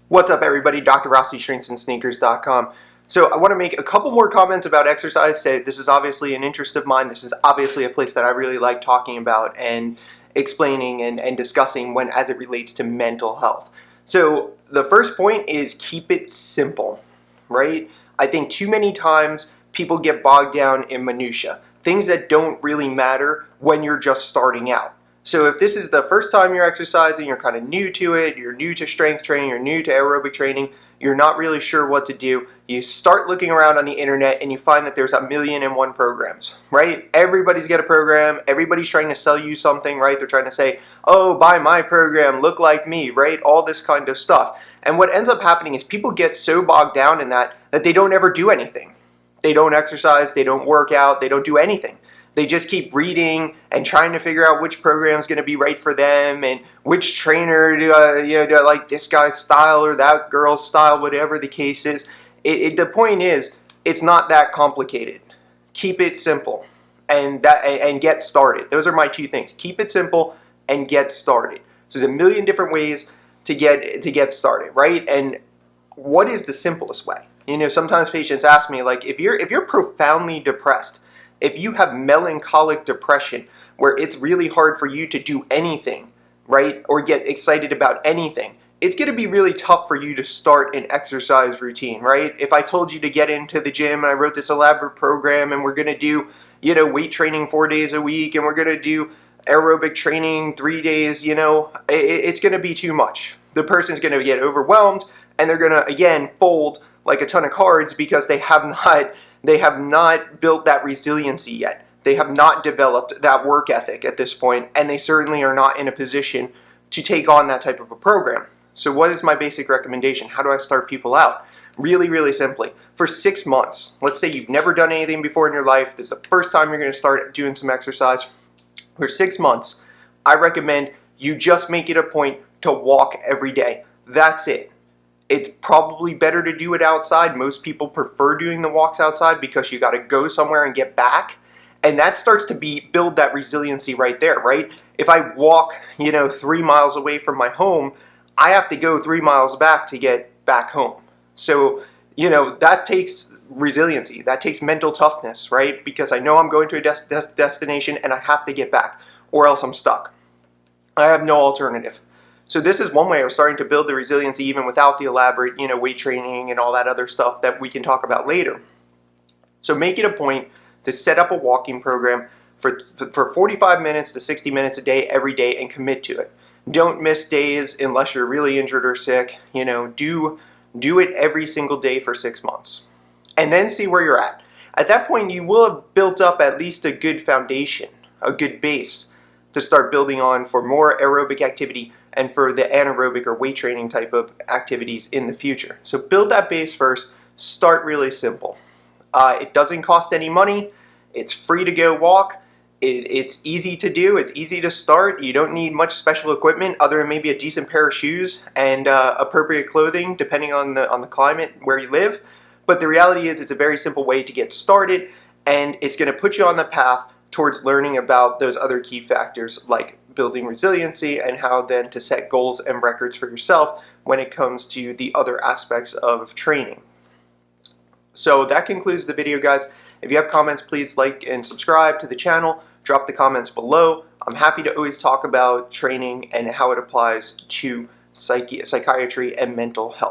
What's up, everybody? Dr. Rossi, StrengsandSneakers.com. So I want to make a couple more comments about exercise. Say this is obviously an interest of mine. This is obviously a place that I really like talking about and explaining and discussing when as it relates to mental health. So the first point is keep it simple, right? I think too many times people get bogged down in minutia, things that don't really matter when you're just starting out. So if this is the first time you're exercising, you're kind of new to it, you're new to strength training, you're new to aerobic training, you're not really sure what to do, you start looking around on the internet and you find that there's 1,000,001 programs, right? Everybody's got a program, everybody's trying to sell you something, right? They're trying to say, oh, buy my program, look like me, right? All this kind of stuff. And what ends up happening is people get so bogged down in that they don't ever do anything. They don't exercise, they don't work out, they don't do anything. They just keep reading and trying to figure out which program is going to be right for them and which trainer do I like this guy's style or that girl's style, whatever the case is. The point is, it's not that complicated. Keep it simple and get started. Those are my two things. Keep it simple and get started. So there's 1,000,000 different ways to get started, right? And what is the simplest way? You know, sometimes patients ask me, like, if you're profoundly depressed, if you have melancholic depression where it's really hard for you to do anything, right, or get excited about anything, it's going to be really tough for you to start an exercise routine, right? If I told you to get into the gym and I wrote this elaborate program and we're going to do, weight training 4 days a week and we're going to do aerobic training 3 days, it's going to be too much. The person's going to get overwhelmed and they're going to, again, fold like a ton of cards because they have not built that resiliency yet. They have not developed that work ethic at this point, and they certainly are not in a position to take on that type of a program. So what is my basic recommendation? How do I start people out? Really, really simply. For 6 months, let's say you've never done anything before in your life, this is the first time you're going to start doing some exercise. For 6 months, I recommend you just make it a point to walk every day. That's it. It's probably better to do it outside. Most people prefer doing the walks outside because you got to go somewhere and get back. And that starts to build that resiliency right there, right? If I walk, 3 miles away from my home, I have to go 3 miles back to get back home. So, that takes resiliency. That takes mental toughness, right? Because I know I'm going to a destination and I have to get back or else I'm stuck. I have no alternative. So this is one way of starting to build the resiliency even without the elaborate, weight training and all that other stuff that we can talk about later. So make it a point to set up a walking program for 45 minutes to 60 minutes a day every day and commit to it. Don't miss days unless you're really injured or sick. Do it every single day for 6 months. And then see where you're at. At that point, you will have built up at least a good foundation, a good base to start building on for more aerobic activity and for the anaerobic or weight training type of activities in the future. So build that base first, start really simple. It doesn't cost any money, it's free to go walk, it's easy to do, it's easy to start, you don't need much special equipment other than maybe a decent pair of shoes and appropriate clothing depending on the climate where you live. But the reality is it's a very simple way to get started and it's going to put you on the path towards learning about those other key factors like building resiliency and how then to set goals and records for yourself when it comes to the other aspects of training. So that concludes the video, guys. If you have comments, please like and subscribe to the channel. Drop the comments below. I'm happy to always talk about training and how it applies to psychiatry and mental health.